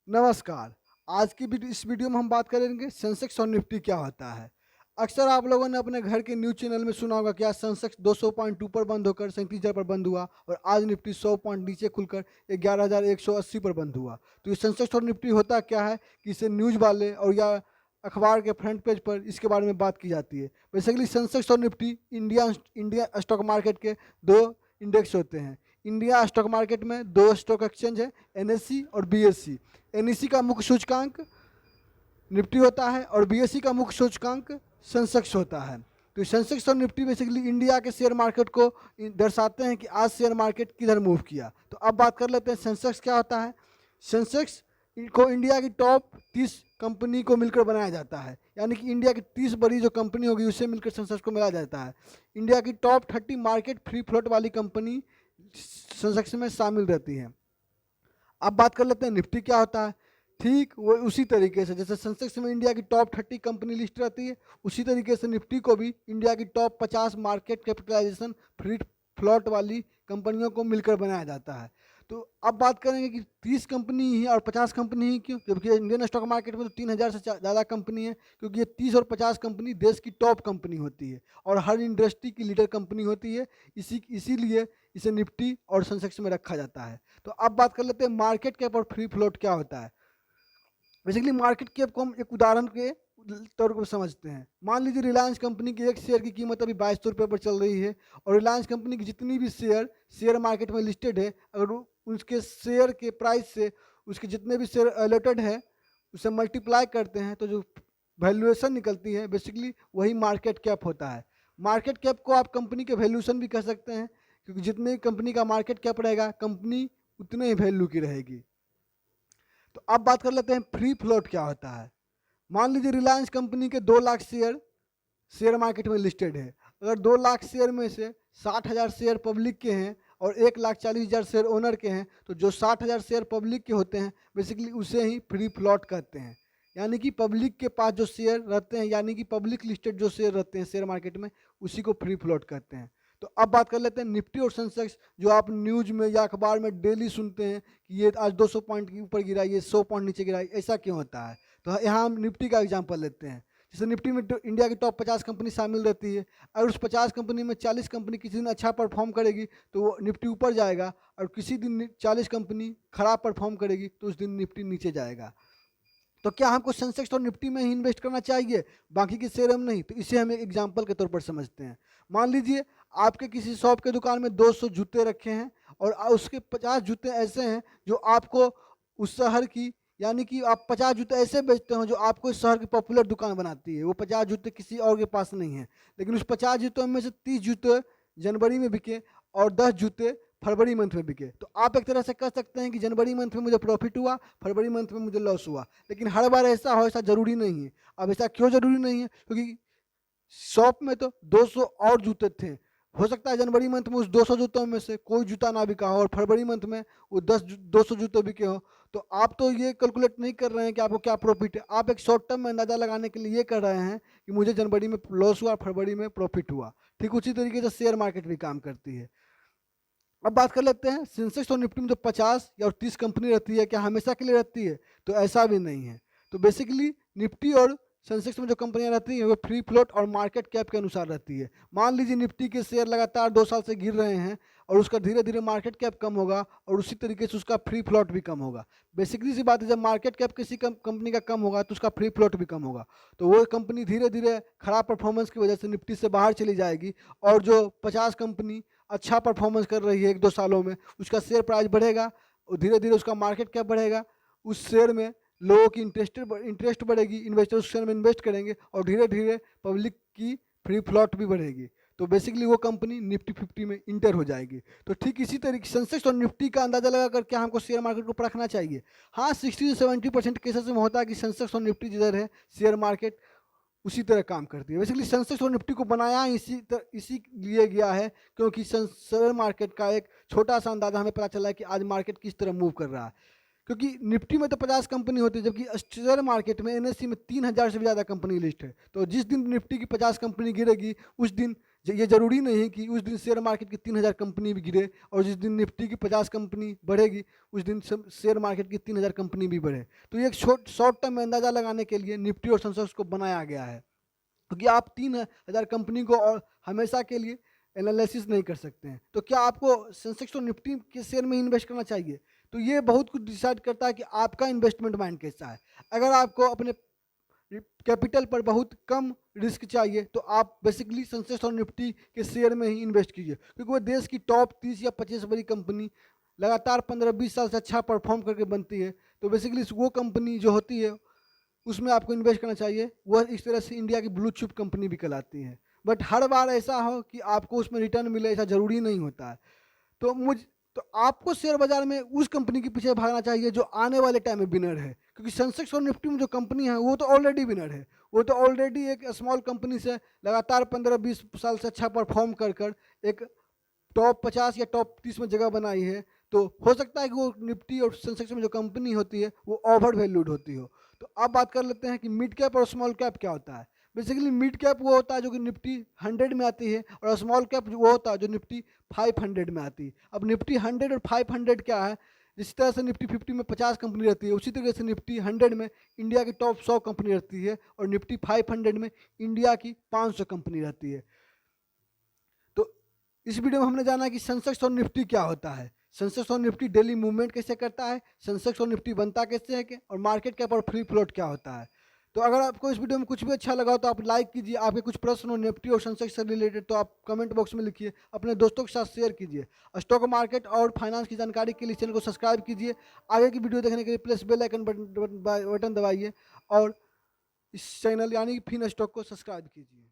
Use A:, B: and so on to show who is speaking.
A: नमस्कार। आज की इस वीडियो में हम बात करेंगे सेंसेक्स और निफ्टी क्या होता है। अक्सर आप लोगों ने अपने घर के न्यूज़ चैनल में सुना होगा कि आज सेंसेक्स 200 पॉइंट ऊपर बंद होकर 37,000 पर बंद हुआ और आज निफ्टी 100 पॉइंट नीचे खुलकर 11,180 पर बंद हुआ। तो ये सेंसेक्स और निफ्टी होता क्या है कि इसे न्यूज़ वाले और या अखबार के फ्रंट पेज पर इसके बारे में बात की जाती है। बेसिकली सेंसेक्स और Nifty India India stock market के दो इंडेक्स होते हैं। इंडिया स्टॉक मार्केट में दो स्टॉक एक्सचेंज है, एनएससी और बीएससी। एनएससी का मुख्य सूचकांक निफ्टी होता है और बीएससी का मुख्य सूचकांक सेंसेक्स होता है। तो सेंसेक्स और निफ्टी बेसिकली इंडिया के शेयर मार्केट को दर्शाते हैं कि आज शेयर मार्केट किधर मूव किया। तो अब बात कर लेते हैं सेंसेक्स क्या होता है। सेंसेक्स को इंडिया की टॉप 30 कंपनी को मिलकर बनाया जाता है, यानी कि इंडिया की 30 बड़ी जो कंपनी होगी उससे मिलकर सेंसेक्स को मिलाया जाता है। इंडिया की टॉप 30 मार्केट फ्री फ्लोट वाली कंपनी सेंसेक्स में शामिल रहती है। अब बात कर लेते हैं निफ्टी क्या होता है। ठीक वो उसी तरीके से जैसे सेंसेक्स में इंडिया की टॉप 30 कंपनी लिस्ट रहती है, उसी तरीके से निफ्टी को भी इंडिया की top 50 market capitalisation free float वाली कंपनियों को मिलकर बनाया जाता है। तो अब बात करेंगे कि 30 कंपनी ही और 50 कंपनी ही क्यों, जबकि इंडियन स्टॉक मार्केट में तो 3,000 से ज़्यादा कंपनी है, क्योंकि ये 30 और 50 कंपनी देश की टॉप कंपनी होती है और हर इंडस्ट्री की लीडर कंपनी होती है। इसीलिए इसे निफ्टी और सेंसेक्स में रखा जाता है। तो अब बात कर लेते हैं मार्केट कैप और फ्री फ्लोट क्या होता है। बेसिकली मार्केट कैप को हम एक उदाहरण के तौर पर समझते हैं। मान लीजिए रिलायंस कंपनी की एक शेयर की कीमत अभी 2200 रुपये पर चल रही है और रिलायंस कंपनी की जितनी भी शेयर मार्केट में लिस्टेड है, अगर उसके शेयर के प्राइस से उसके जितने भी शेयर अलॉटेड है उसे मल्टीप्लाई करते हैं तो जो वैल्यूएशन निकलती है बेसिकली वही मार्केट कैप होता है। मार्केट कैप को आप कंपनी के वैल्यूएशन भी कह सकते हैं, क्योंकि जितने कंपनी का मार्केट कैप रहेगा कंपनी उतने ही वैल्यू की रहेगी। तो अब बात कर लेते हैं फ्री फ्लोट क्या होता है। मान लीजिए रिलायंस कंपनी के 2 लाख शेयर मार्केट में लिस्टेड है। अगर 2 लाख शेयर में से 60,000 शेयर पब्लिक के हैं और 1,40,000 शेयर ओनर के हैं, तो जो 60,000 शेयर पब्लिक के होते हैं बेसिकली उसे ही फ्री फ्लोट कहते हैं। यानी कि पब्लिक के पास जो शेयर रहते हैं, यानी कि पब्लिक लिस्टेड जो शेयर रहते हैं शेयर मार्केट में, उसी को फ्री फ्लोट कहते हैं। तो अब बात कर लेते हैं निफ्टी और सेंसेक्स, जो आप न्यूज़ में या अखबार में डेली सुनते हैं कि ये आज 200 पॉइंट के ऊपर गिरा, ये 100 पॉइंट नीचे गिरा। ऐसा क्यों होता है? तो यहाँ हम निफ्टी का एग्जांपल लेते हैं। जैसे निफ्टी में इंडिया की टॉप 50 कंपनी शामिल रहती है। अगर उस 50 कंपनी में 40 कंपनी किसी दिन अच्छा परफॉर्म करेगी तो वो निफ्टी ऊपर जाएगा, और किसी दिन 40 कंपनी खराब परफॉर्म करेगी तो उस दिन निफ्टी नीचे जाएगा। तो क्या हमको सेंसेक्स और निफ्टी में ही इन्वेस्ट करना चाहिए, बाकी के शेयर में नहीं? तो इसे हम एक एग्जाम्पल के तौर पर समझते हैं। मान लीजिए आपके किसी शॉप के दुकान में 200 जूते रखे हैं और उसके 50 जूते ऐसे हैं जो आपको उस शहर की, यानी कि आप 50 जूते ऐसे बेचते हो जो आपको इस शहर की पॉपुलर दुकान बनाती है। वो 50 जूते किसी और के पास नहीं है, लेकिन उस 50 जूतों में से 30 जूते जनवरी में बिके और 10 जूते फरवरी मंथ में बिके। तो आप एक तरह से कह सकते हैं कि जनवरी मंथ में मुझे प्रॉफिट हुआ, फरवरी मंथ में मुझे लॉस हुआ। लेकिन हर बार ऐसा हो, ऐसा ज़रूरी नहीं है। अब ऐसा क्यों ज़रूरी नहीं है? क्योंकि शॉप में तो 200 और जूते थे। हो सकता है जनवरी मंथ में उस 200 जूतों में से कोई जूता ना बिका हो और फरवरी मंथ में वो 200 जूते बिके हो। तो आप तो ये कैलकुलेट नहीं कर रहे हैं कि आपको क्या प्रॉफिट है। आप एक शॉर्ट टर्म में अंदाजा लगाने के लिए ये कर रहे हैं कि मुझे जनवरी में लॉस हुआ, फरवरी में प्रॉफिट हुआ। ठीक उसी तरीके से शेयर मार्केट भी काम करती है। अब बात कर लेते हैं सेंसेक्स और निफ्टी में जो 50 या 30 कंपनी रहती है, क्या हमेशा के लिए रहती है? तो ऐसा भी नहीं है। तो बेसिकली निफ्टी और सेंसेक्स में जो कंपनियां रहती हैं वो फ्री फ्लोट और मार्केट कैप के अनुसार रहती है। मान लीजिए निफ्टी के शेयर लगातार 2 साल से गिर रहे हैं और उसका धीरे धीरे मार्केट कैप कम होगा और उसी तरीके से उसका फ्री फ्लोट भी कम होगा। बेसिकली सी बात है, जब मार्केट कैप किसी कंपनी का कम होगा तो उसका फ्री फ्लोट भी कम होगा। तो वो कंपनी धीरे धीरे खराब परफॉर्मेंस की वजह से निफ्टी से बाहर चली जाएगी, और जो 50 कंपनी अच्छा परफॉर्मेंस कर रही है 1-2 सालों में, उसका शेयर प्राइस बढ़ेगा और धीरे धीरे उसका मार्केट कैप बढ़ेगा। उस शेयर में लोगों की इंटरेस्ट बढ़ेगी, इन्वेस्टर उस शेयर में इन्वेस्ट करेंगे और धीरे धीरे पब्लिक की फ्री फ्लॉट भी बढ़ेगी। तो बेसिकली वो कंपनी निफ्टी 50 में इंटर हो जाएगी। तो ठीक इसी तरीके सेंसेक्स और निफ्टी का अंदाजा लगाकर क्या हमको शेयर मार्केट को परखना चाहिए? हाँ, 60 से 70% केसेस में होता है कि सेंसेक्स और निफ्टी जिधर है शेयर मार्केट उसी तरह काम करती है। बेसिकली सेंसेक्स और निफ्टी को बनाया इसी लिए गया है क्योंकि शेयर मार्केट का एक छोटा सा अंदाजा हमें पता चला है कि आज मार्केट किस तरह मूव कर रहा है। क्योंकि निफ्टी में तो 50 कंपनी होती है, जबकि शेयर मार्केट में एनएससी में 3,000 से भी ज़्यादा कंपनी लिस्ट है। तो जिस दिन निफ्टी की 50 कंपनी गिरेगी उस दिन ये ज़रूरी नहीं है कि उस दिन शेयर मार्केट की 3000 कंपनी भी गिरे और जिस दिन निफ्टी की 50 कंपनी बढ़ेगी उस दिन शेयर मार्केट की 3000 कंपनी भी बढ़े। तो ये एक शॉर्ट टर्म में अंदाज़ा लगाने के लिए निफ्टी और सेंसेक्स को बनाया गया है, क्योंकि आप 3000 कंपनी को और हमेशा के लिए एनालिसिस नहीं कर सकते हैं। तो क्या आपको सेंसेक्स और निफ्टी के शेयर में इन्वेस्ट करना चाहिए? तो ये बहुत कुछ डिसाइड करता है कि आपका इन्वेस्टमेंट माइंड कैसा है। अगर आपको अपने कैपिटल पर बहुत कम रिस्क चाहिए तो आप बेसिकली सेंसेक्स और निफ्टी के शेयर में ही इन्वेस्ट कीजिए, क्योंकि वो देश की टॉप 30 या 25 बड़ी कंपनी लगातार 15-20 साल से अच्छा परफॉर्म करके बनती है। तो बेसिकली वो कंपनी जो होती है उसमें आपको इन्वेस्ट करना चाहिए। वह इस तरह से इंडिया की ब्लू चिप कंपनी भी कहलाती है। बट हर बार ऐसा हो कि आपको उसमें रिटर्न मिले ऐसा ज़रूरी नहीं होता है। तो तो आपको शेयर बाजार में उस कंपनी के पीछे भागना चाहिए जो आने वाले टाइम में विनर है, क्योंकि सेंसेक्स और निफ्टी में जो कंपनी है वो तो ऑलरेडी विनर है। वो तो ऑलरेडी एक स्मॉल कंपनी से लगातार 15-20 साल से अच्छा परफॉर्म कर कर एक टॉप 50 या टॉप 30 में जगह बनाई है। तो हो सकता है कि वो निफ्टी और सेंसेक्स में जो कंपनी होती है वो ओवर वैल्यूड होती हो। तो अब बात कर लेते हैं कि मिड कैप और स्मॉल कैप क्या होता है। बेसिकली मिड कैप वो होता है जो कि निफ्टी 100 में आती है, और स्मॉल कैप वो होता है जो निफ्टी 500 में आती है। अब निफ्टी 100 और 500 क्या है? जिस तरह से निफ्टी 50 में 50 कंपनी रहती है, उसी तरह से निफ्टी 100 में इंडिया की टॉप 100 कंपनी रहती है, और निफ्टी 500 में इंडिया की 500 कंपनी रहती है। तो इस वीडियो में हमने जाना कि सेंसेक्स और निफ्टी क्या होता है, सेंसेक्स और निफ्टी डेली मूवमेंट कैसे करता है, सेंसेक्स और निफ्टी बनता कैसे है, और मार्केट कैप और फ्री फ्लोट क्या होता है। तो अगर आपको इस वीडियो में कुछ भी अच्छा लगा हो तो आप लाइक कीजिए। आपके कुछ प्रश्न हो निफ्टी और सेंसेक्स से रिलेटेड तो आप कमेंट बॉक्स में लिखिए, अपने दोस्तों के साथ शेयर कीजिए। स्टॉक मार्केट और फाइनेंस की जानकारी के लिए चैनल को सब्सक्राइब कीजिए। आगे की वीडियो देखने के लिए प्लस बेल आइकन बटन दबाइए और इस चैनल यानी फिन स्टॉक को सब्सक्राइब कीजिए।